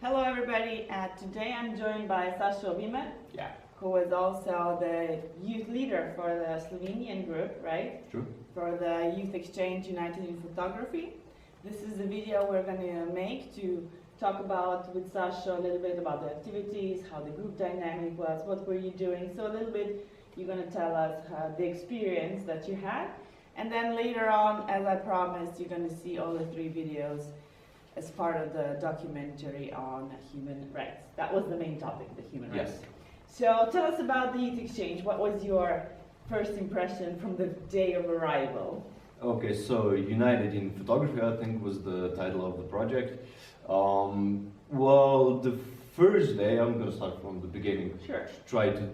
Hello everybody, today I'm joined by Celjski, Yeah. who is also the youth leader for the Slovenian group, right? True. For the youth exchange United in Photography. This is the video we're going to make to talk about with Sasha a little bit about the activities, how the group dynamic was, what were you doing. So a little bit you're going to tell us the experience that you had. And then later on, as I promised, you're going to see all the 3 videos as part of the documentary on human rights. That was the main topic, the human rights. Yes. So tell us about the youth exchange. What was your first impression from the day of arrival? Okay, so United in Photography, I think, was the title of the project. Well, the first day, I'm going to start from the beginning. Sure. Try to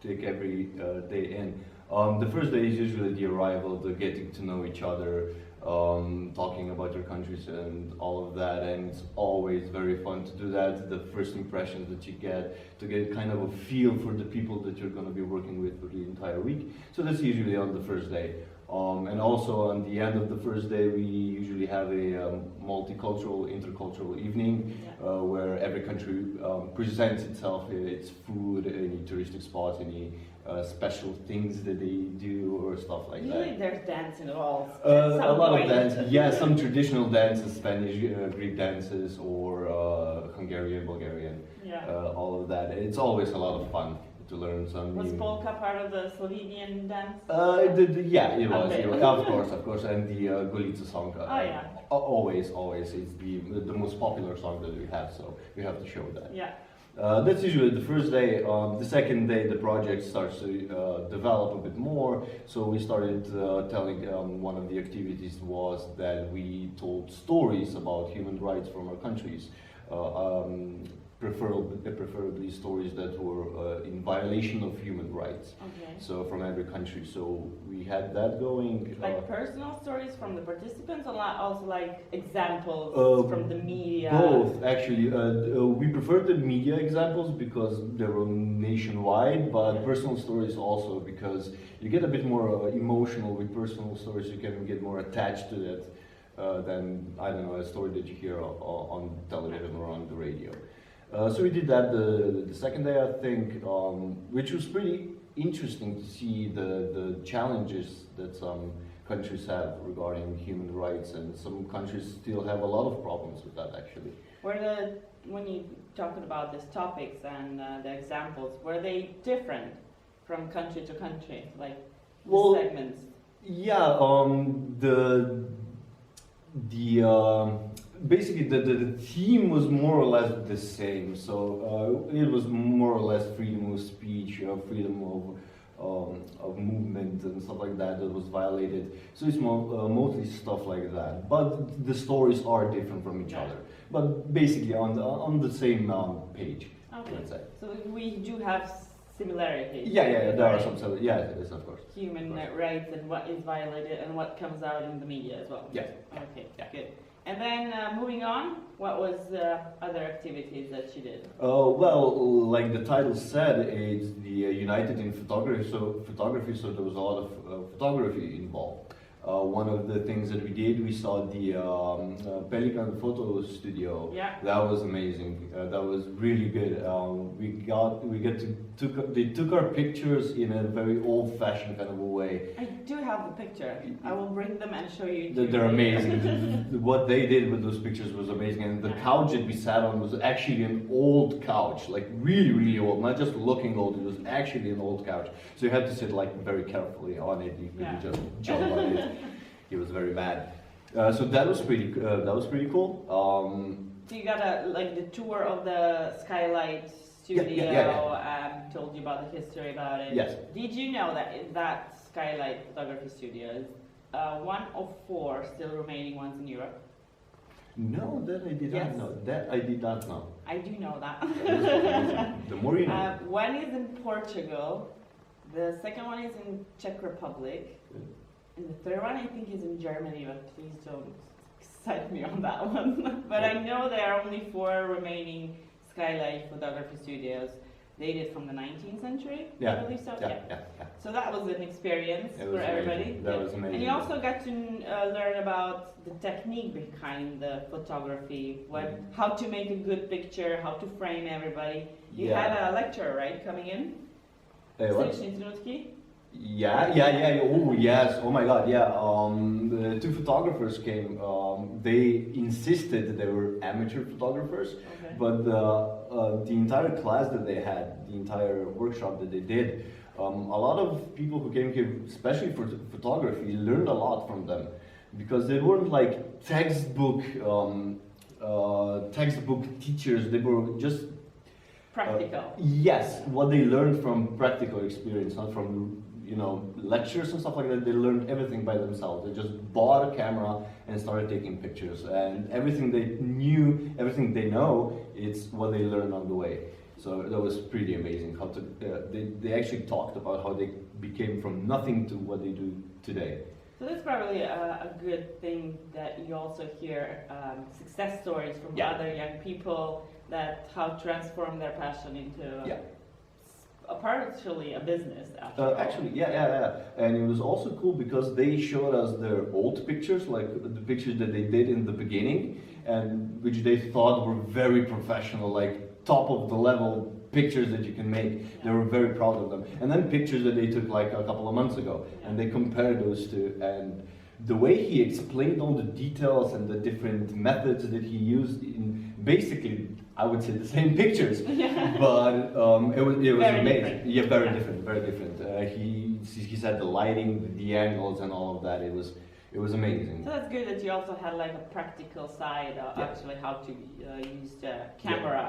take every day in. The first day is usually the arrival, the getting to know each other, talking about your countries and all of that, and it's always very fun to do that. The first impressions that you get, to get kind of a feel for the people that you're going to be working with for the entire week. So that's usually on the first day. And also on the end of the first day, we usually have a multicultural, intercultural evening, where every country presents itself, its food, any touristic spots, any special things that they do or stuff like that. Usually there's dance involved. A lot of dance, yeah, some traditional dances, Spanish, Greek dances, or Hungarian, Bulgarian, all of that. It's always a lot of fun to learn some Was new... polka part of the Slovenian dance? Yeah, it was, Okay. it was. Of course, and the Golica song. Always, it's the most popular song that we have, so we have to show that. Yeah. That's usually the first day. The second day, the project starts to develop a bit more. So we started telling, one of the activities was that we told stories about human rights from our countries. Preferably stories that were in violation of human rights. Okay. So from every country. So we had that going. Like personal stories from the participants, or also like examples from the media? Both, actually. We prefer the media examples because they were nationwide, but personal stories also, because you get a bit more emotional with personal stories. You can get more attached to that than, I don't know, a story that you hear on television or on the radio. So we did that the second day, I think, which was pretty interesting to see the challenges that some countries have regarding human rights, and some countries still have a lot of problems with that, actually. When you talking about these topics and the examples, were they different from country to country, like the segments? Yeah, basically the theme was more or less the same. So it was more or less freedom of speech, freedom of movement and stuff like that was violated. So it's mostly stuff like that. But the stories are different from each other. But basically on the same page. Okay. Let's say. So we do have similarities. Yeah, there are some similarities. Yeah, it is, of course. Human rights and what is violated and what comes out in the media as well. Yeah. Okay, good. And then moving on, what was other activities that you did? Well, like the title said, it's the United in Photography. So there was a lot of photography involved. One of the things that we did, we saw the Pelican photo studio. Yeah. That was amazing. That was really good. They took our pictures in a very old-fashioned kind of a way. I do have the picture. I will bring them and show you. They're amazing. What they did with those pictures was amazing. And the couch that we sat on was actually an old couch, like really, really old. Not just looking old, it was actually an old couch. So you had to sit like very carefully on it. You couldn't just jump on it. He was very mad. So that was pretty cool. So you got the tour of the Skylight studio. Told you about the history about it. Yes. Did you know that Skylight photography studio is one of 4 still remaining ones in Europe? No, that I did not know. That I did not know. I do know that. The more you know. One is in Portugal. The second one is in Czech Republic. And the third one I think is in Germany, but please don't excite me on that one. But I know there are only 4 remaining Skylight photography studios. dated from the 19th century. Yeah. I believe so. Yeah. So that was an experience It for was everybody. amazing. That was amazing. And you also got to learn about the technique behind the photography, how to make a good picture, how to frame everybody. You had a lecturer, right, coming in? What? Celjski? Yeah. Oh yes. Oh my God. Yeah. The two photographers came. They insisted they were amateur photographers, Okay. but the entire class that they had, the entire workshop that they did, a lot of people who came here, especially for photography, learned a lot from them, because they weren't like textbook teachers. They were just Practical. yes, what they learned from practical experience, not from lectures and stuff like that. They learned everything by themselves. They just bought a camera and started taking pictures, and everything they knew, everything they know, it's what they learned on the way. So that was pretty amazing. How to they actually talked about how they became from nothing to what they do today. So that's probably a good thing that you also hear success stories from other young people, that how to transform their passion into partially a business. Actually, yeah. And it was also cool because they showed us their old pictures, like the pictures that they did in the beginning, and which they thought were very professional, like top of the level pictures that you can make. They were very proud of them. And then pictures that they took like a couple of months ago, and they compared those two, and the way he explained all the details and the different methods that he used in basically, I would say, the same pictures, but it was very amazing. Different. Yeah, very different. He said the lighting, the angles, and all of that. It was amazing. So that's good that you also had like a practical side of actually how to use the camera.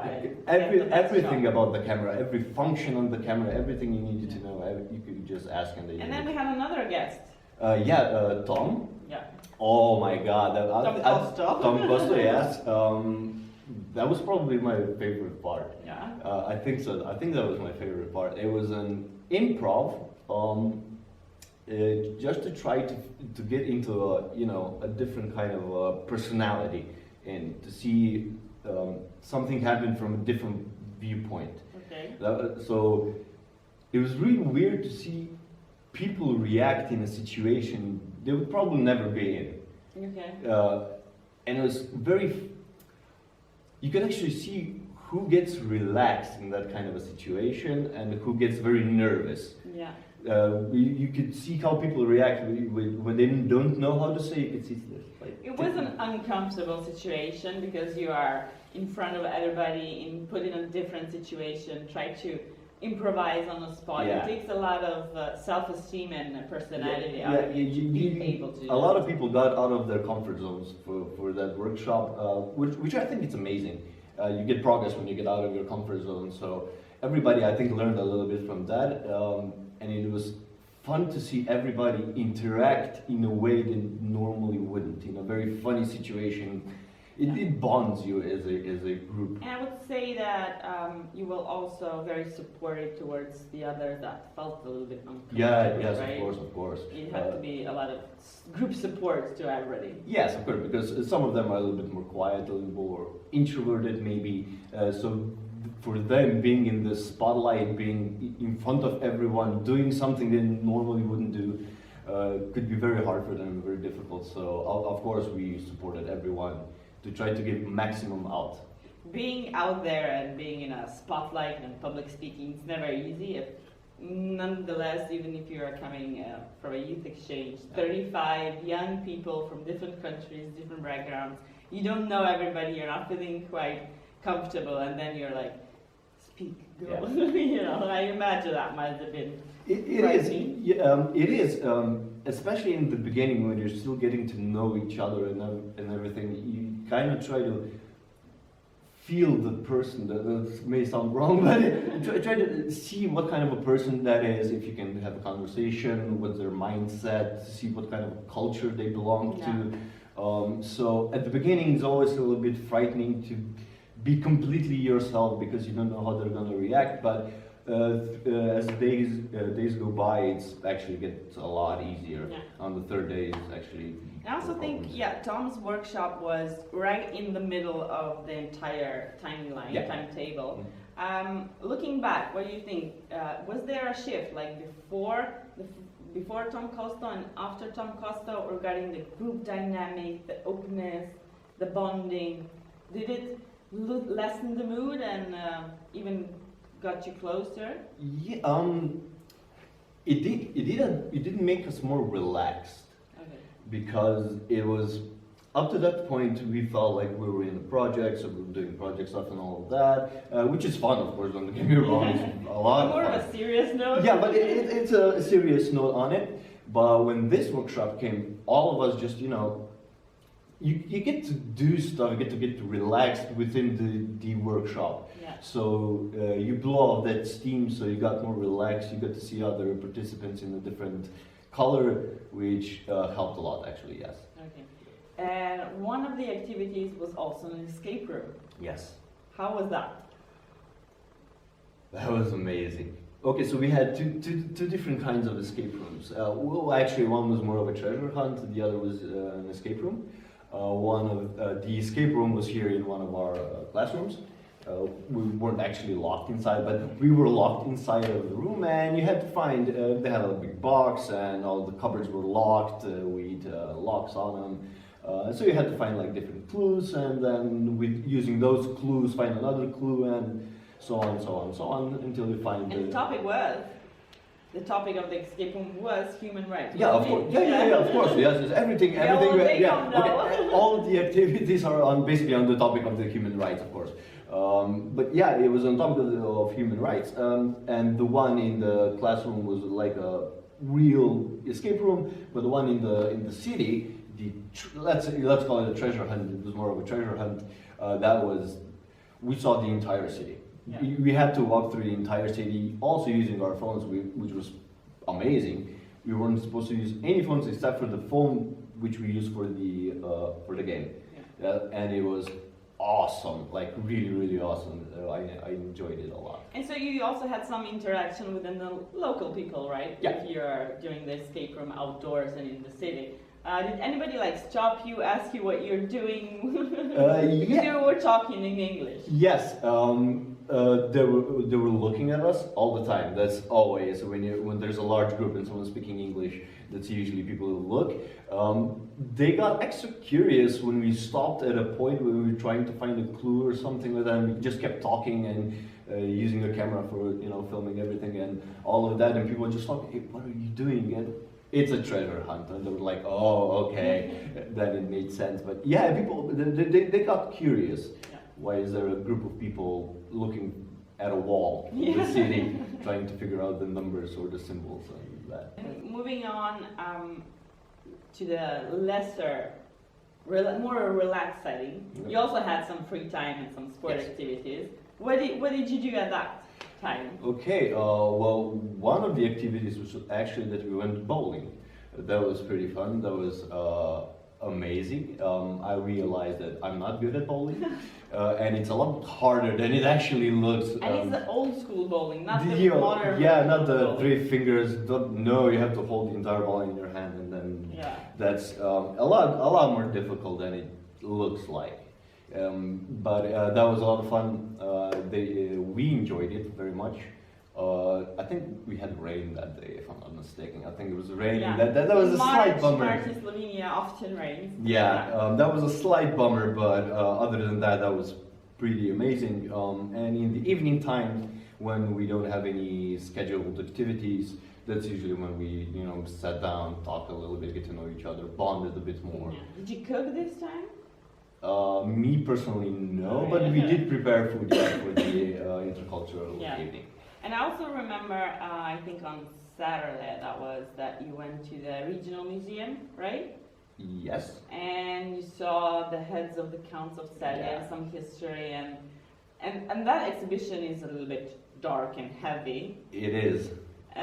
Everything about the camera, every function on the camera, everything you needed to know, you could just ask and they. And then we had another guest. Tom. Yeah. Oh my God, Tom Costa, yes. That was probably my favorite part. Yeah. I think so. I think that was my favorite part. It was an improv, just to try to get into a different kind of personality, and to see something happen from a different viewpoint. Okay. So it was really weird to see people react in a situation they would probably never be in. Okay. And it was very. You can actually see who gets relaxed in that kind of a situation and who gets very nervous. Yeah. You could see how people react when they don't know how to say. You could see like. It was an uncomfortable situation because you are in front of everybody, put in a different situation, try to improvise on the spot. Yeah. It takes a lot of self-esteem and personality out of being able to. A lot of people got out of their comfort zones for that workshop, which I think is amazing. You get progress when you get out of your comfort zone. So everybody, I think, learned a little bit from that, and it was fun to see everybody interact in a way they normally wouldn't. In a very funny situation. It bonds you as a group. And I would say that you will also very supportive towards the others that felt a little bit uncomfortable. Yes, right? of course. It had to be a lot of group support to everybody. Yes, of course, because some of them are a little bit more quiet, a little more introverted maybe. So for them, being in the spotlight, being in front of everyone, doing something they normally wouldn't do, could be very hard for them, very difficult. So of course we supported everyone to try to give maximum out. Being out there and being in a spotlight and public speaking is never easy. Nonetheless, even if you are coming from a youth exchange, 35 young people from different countries, different backgrounds, you don't know everybody, you're not feeling quite comfortable, and then you're like, speak, girl. Yeah. I imagine that must have been It is, especially in the beginning when you're still getting to know each other and everything. You kind of try to feel the person. That may sound wrong, but try to see what kind of a person that is. If you can have a conversation, what's their mindset, to see what kind of culture they belong to. So at the beginning, it's always a little bit frightening to be completely yourself because you don't know how they're going to react, but as days go by, it's actually gets a lot easier. On the third day, it's actually. I also think, Tom's workshop was right in the middle of the entire timeline, timetable. Looking back, what do you think? Was there a shift, like before Tom Costa and after Tom Costa, regarding the group dynamic, the openness, the bonding? Did it lessen the mood and even got you closer? Yeah, it did. It didn't make us more relaxed. Okay. Because it was up to that point we felt like we were in a project, so we were doing project stuff and all of that, which is fun, of course. Don't get me wrong, it's a lot More of of fun. a serious note. Yeah, but it's a serious note on it. But when this workshop came, all of us just you get to do stuff, you get to relax within the workshop. Yeah. So you blow off that steam, so you got more relaxed. You got to see other participants in a different color, which helped a lot, actually. Yes. Okay. And one of the activities was also an escape room. Yes. How was that? That was amazing. Okay, so we had two different kinds of escape rooms. Well, actually, one was more of a treasure hunt. The other was an escape room. One of the escape room was here in one of our classrooms. We weren't actually locked inside, but we were locked inside of the room, and you had to find. They had a big box, and all the cupboards were locked with locks on them. So you had to find like different clues, and then with using those clues, find another clue, and so on, so on, so on, until you find. And the topic of the escape room was human rights. Yeah, of course. Yeah, of course. Yes, everything. Yeah, well, they don't know. Okay. All of the activities are basically on the topic of the human rights, of course. But yeah, it was on topic of human rights, and the one in the classroom was like a real escape room, but the one in the city, let's call it a treasure hunt. It was more of a treasure hunt. We saw the entire city. Yeah. We had to walk through the entire city, also using our phones, which was amazing. We weren't supposed to use any phones except for the phone which we used for the game, and it was awesome, like really, really awesome. I enjoyed it a lot. And so you also had some interaction with the local people, right? Yeah. If you're doing the escape room outdoors and in the city. Did anybody stop you, ask you what you're doing? Because Yeah. you were talking in English. Yes, they were looking at us all the time. That's always when there's a large group and someone's speaking English. That's usually people who look. They got extra curious when we stopped at a point where we were trying to find a clue or something like that. And we just kept talking and using the camera for filming everything and all of that. And people were just like, "Hey, what are you doing?" And it's a treasure hunt, and they were like, "Oh, okay," then it made sense. But yeah, people they got curious. Yeah. Why is there a group of people looking at a wall in the city, trying to figure out the numbers or the symbols and that? Moving on to the more relaxed setting. Yeah. You also had some free time and some sport Yes. activities. What did you do at that time? Okay, well, one of the activities was actually that we went bowling. That was pretty fun. That was amazing. I realized that I'm not good at bowling, and it's a lot harder than it actually looks. And it's the old school bowling, not the modern. Yeah, not the bowling. 3 fingers. No, you have to hold the entire ball in your hand, and then Yeah. that's a lot more difficult than it looks like. But that was a lot of fun. We enjoyed it very much. I think we had rain that day, if I'm not mistaken. I think it was raining. Yeah. That was a slight bummer. March in Slovenia often rains. Yeah, that was a slight bummer, but other than that, that was pretty amazing. And in the evening time, when we don't have any scheduled activities, that's usually when we, sat down, talk a little bit, get to know each other, bonded a bit more. Yeah. Did you cook this time? Me personally, no, but we did prepare food for the intercultural Yeah. evening. And I also remember, I think on Saturday that you went to the regional museum, right? Yes. And you saw the heads of the counts of Celje and some history, and that exhibition is a little bit dark and heavy. It is.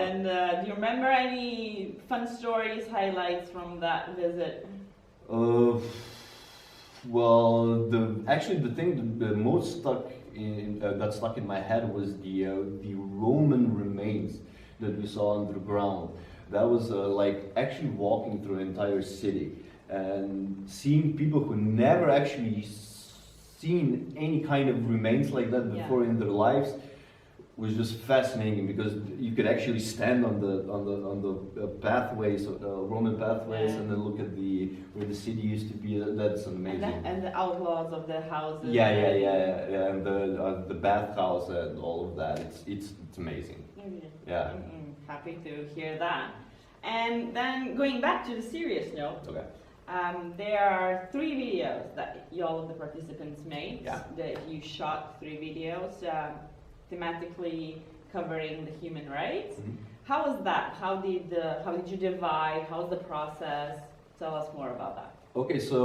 And do you remember any fun stories, highlights from that visit? Well, the thing that most got stuck in my head was the Roman remains that we saw underground. That was like actually walking through an entire city and seeing people who never actually seen any kind of remains like that before in their lives was just fascinating, because you could actually stand on the pathways, Roman pathways, and then look at where the city used to be. That's amazing. And the outlaws of the houses. Yeah, and the bathhouse and all of that. It's amazing. Yeah. Happy to hear that. And then going back to the serious note. Okay. There are 3 videos that all of the participants made. Yeah. That you shot 3 videos. Thematically covering the human rights. How was that? How did you divide? How's the process? Tell us more about that. Okay, so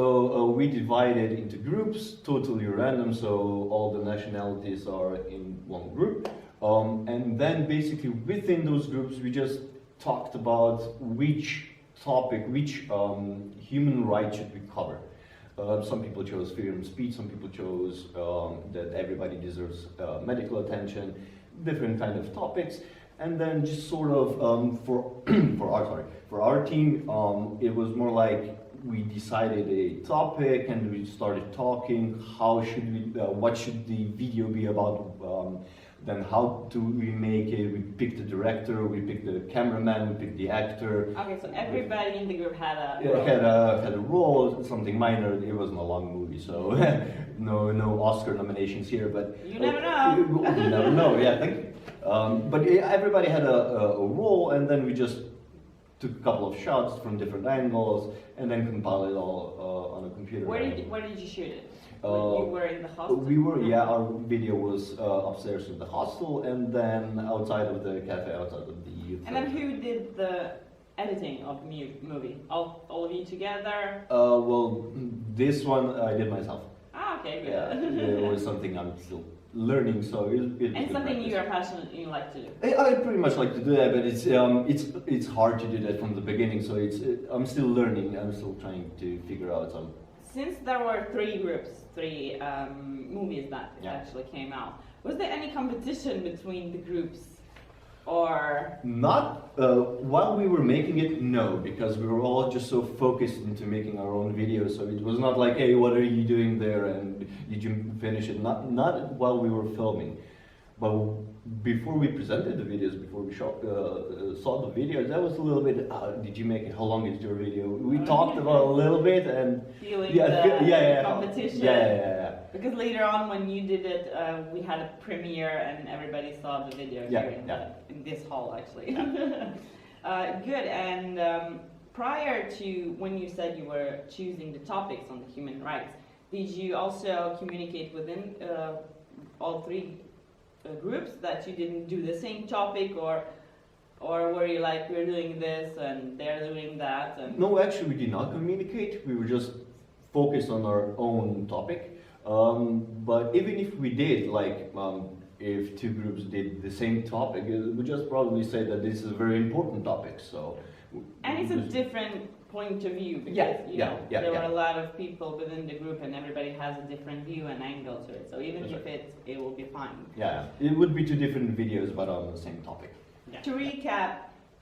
we divided into groups, totally random. So all the nationalities are in one group, and then basically within those groups we just talked about which topic, which human right should we cover. Some people chose freedom of speech, some people chose that everybody deserves medical attention, different kind of topics. And then just sort of for our team, it was more like we decided a topic and we started talking. How should we? What should the video be about? Then how do we make it? We picked the director, we picked the cameraman, we picked the actor. Okay, so everybody in the group had a role. Had a role, something minor. It wasn't a long movie, so no Oscar nominations here. But you never know. You never know. Yeah, thank you. But everybody had a role, and then we just took a couple of shots from different angles, and then compiled it all on a computer. Where did you shoot it? You were in the hostel? We were, yeah, our video was upstairs in the hostel, and then outside of the cafe, outside of the youth. And then who did the editing of the movie? All of you together? Well, this one I did myself. Ah, okay, good. Yeah, it was something I'm still learning, so it and something you are passionate, you like to do? I pretty much like to do that, but it's hard to do that from the beginning, so I'm still learning. I'm still trying to figure out some. Since there were 3 groups, 3 movies that actually came out, was there any competition between the groups, or? Not while we were making it, no, because we were all just so focused into making our own videos. So it was not like, hey, what are you doing there, and did you finish it? Not while we were filming, but before we presented the videos, before we saw the videos, that was a little bit. Did you make it? How long is your video? We talked about a little bit and feeling the competition. Yeah. Because later on, when you did it, we had a premiere and everybody saw the video here in this hall, actually. Good. And prior to when you said you were choosing the topics on the human rights, did you also communicate within all 3 groups that you didn't do the same topic, or were you like, we're doing this and they're doing that? And no, actually we did not communicate. We were just focused on our own topic. But even if we did, like if 2 groups did the same topic, we just probably say that this is a very important topic. So. And it's a different point of view, because there were a lot of people within the group and everybody has a different view and angle to it. So even if it will be fine. Yeah, it would be 2 different videos but on the same topic. Yeah. To recap,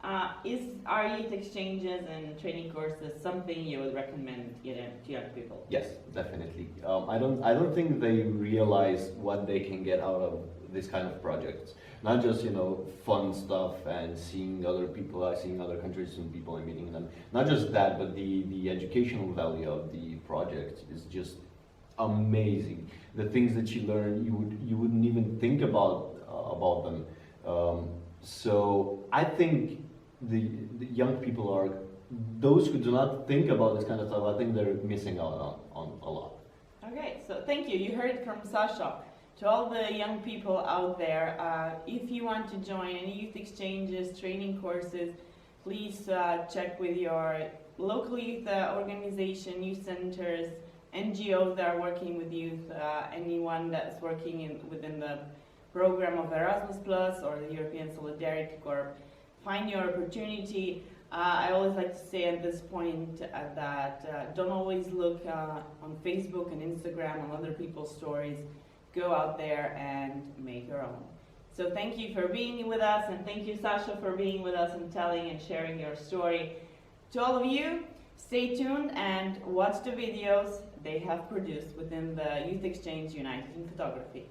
are youth exchanges and training courses something you would recommend to young people? Yes, definitely. I don't think they realize what they can get out of this kind of projects. Not just fun stuff and seeing other people, seeing other countries and people and meeting them. Not just that, but the educational value of the project is just amazing. The things that you learn, you wouldn't even think about them. So I think the young people are those who do not think about this kind of stuff. I think they're missing out on a lot. Okay, so thank you. You heard from Sasha. To all the young people out there, if you want to join any youth exchanges, training courses, please check with your local youth organization, youth centers, NGOs that are working with youth, anyone that's working within the program of Erasmus Plus or the European Solidarity Corps. Find your opportunity. I always like to say at this point that don't always look on Facebook and Instagram on other people's stories. Go out there and make your own. So thank you for being with us, and thank you, Sasha, for being with us and telling and sharing your story. To all of you, Stay tuned and watch the videos they have produced within the Youth Exchange United in Photography.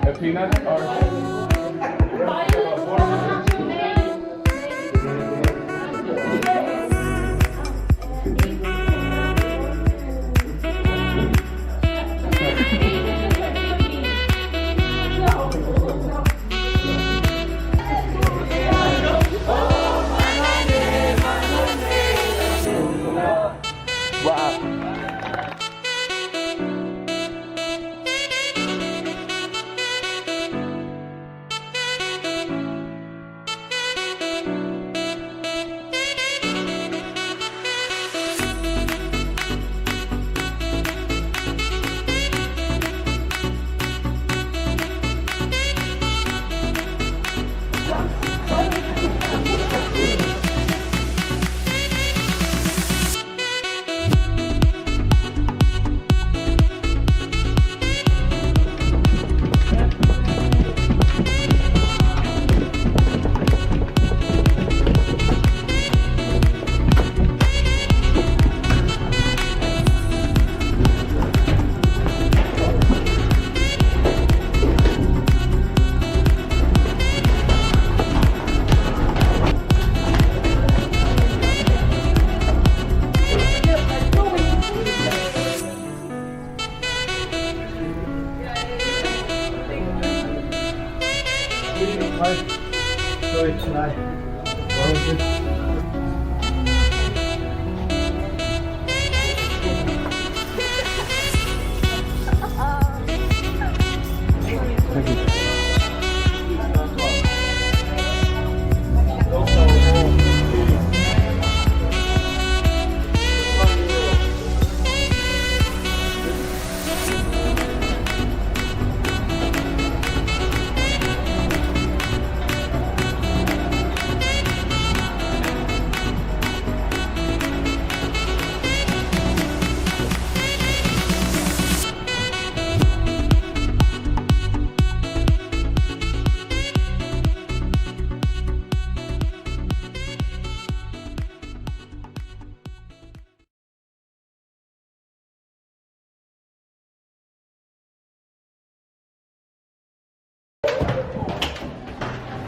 A peanut or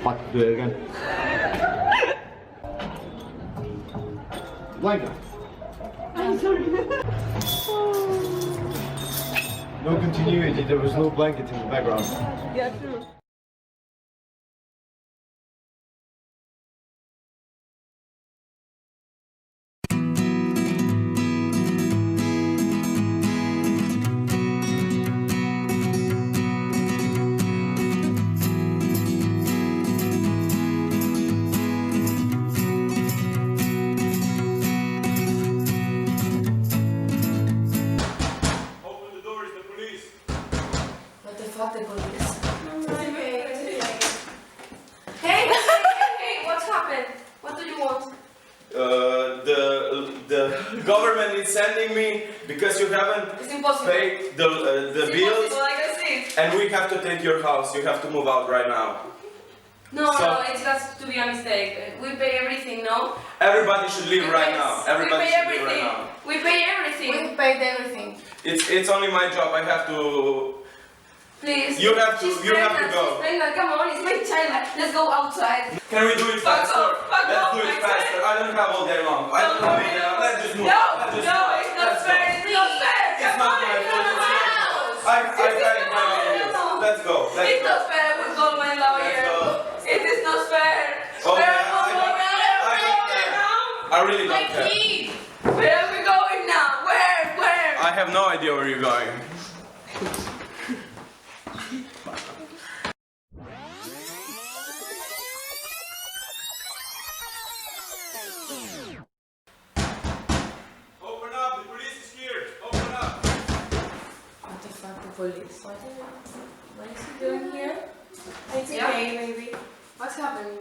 Fuck, do it again. Blanket. I'm sorry. No continuity, there was no blanket in the background. Yeah, true. open the doors, the police. fuck the police. Okay. Hey, what's happened? What do you want? The government is sending me because you haven't It's impossible. paid the It's bills, impossible, I can see. and we have to take your house. You have to move out right now. No, So- no, it has to be a mistake. We pay everything, no? Everybody should leave right now. Everybody we pay should leave right everything. now. We pay everything. We paid everything. It's only my job. I have to. Please. You have to- She's you have to pregnant, go. She's pregnant. Come on, it's my child. Let's go outside. Can we do it Fuck faster? off, fuck Let's off, do it my faster. I don't have all day long. I don't have all day long. Let's just move. No, Let's just no, move. it's not Let's go. fair. It's not fair. It's Come not on, my it's fault. not It's fair. your fault. I can't buy all of this. Let's go. Let's It's go. not fair. We call my lawyer. Let's go. It is not fair. Okay, Where I are we don't going care. now? I really My don't care. key! Where are we going now? Where? I have no idea where you're going. Open up, the police is here. Open up. What the fuck, the police? What is he doing here? It's Yeah. okay, maybe. What's happening?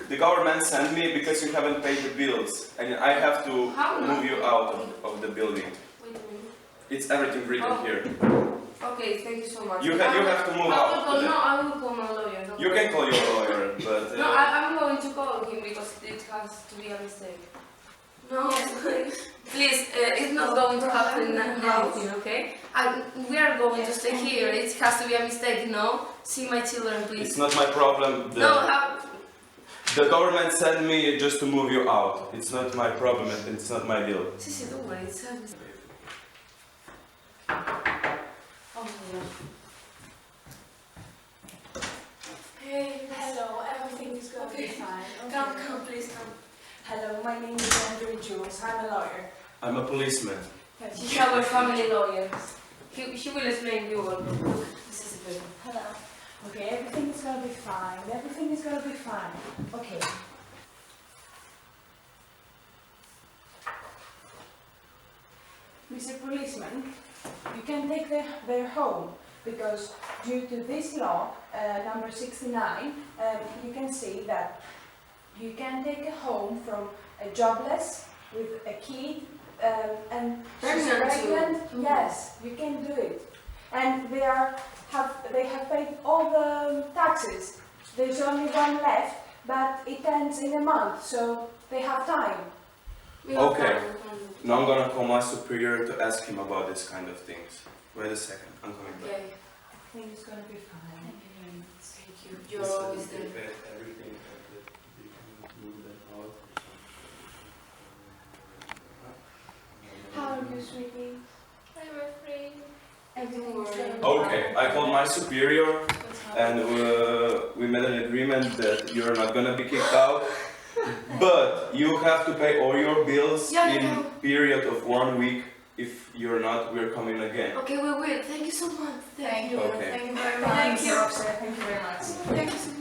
The government sent me because you haven't paid the bills, and I have to How not? move you out of the building. Wait a minute. It's everything written Oh. here. Okay, thank you so much. You have to move I will out. call, no, I will call my lawyer. Don't You worry. can call your lawyer, but No, I'm going to call him because it has to be a mistake. No, please, it's not going to happen now, okay? We are going to stay here. It has to be a mistake, no? See my children, please. it's not my problem. No, The government sent me just to move you out. It's not my problem and it's not my deal. Sisi, don't worry, it's a mistake. Oh my God. Hey, hello, everything is going to be fine. Come, please, come. Hello, my name is Andrew Jules. I'm a lawyer. I'm a policeman. He's our family lawyer. He will explain you all. Look, this is good. Hello. Okay, everything is going to be fine. Everything is going to be fine. Okay. Mr. Policeman, you can take their home because due to this law, number 69, you can see that you can take a home from a jobless with a kid and she's Pregnant too. pregnant. Yes, you can do it. And they have paid all the taxes. There's only one left, but it ends in a month, so they have time. We have Okay. time. Now I'm gonna call my superior to ask him about this kind of things. Wait a second, I'm coming back. Okay. I think it's going to be fine. Thank you very much. Thank you. You're always there. Everything that they can move that out. How are you, sweetie? I'm afraid. Everything is going to be Okay, fine. I called my superior What's happening? and we made an agreement that you're not gonna be kicked out, but you have to pay all your bills Yeah, in yeah. period of 1 week. If you're not, we're coming again. Okay, we will. Thank you so much. Thank you. Okay. Thank you very much. Thank you. Thank you very much. Thank you so much.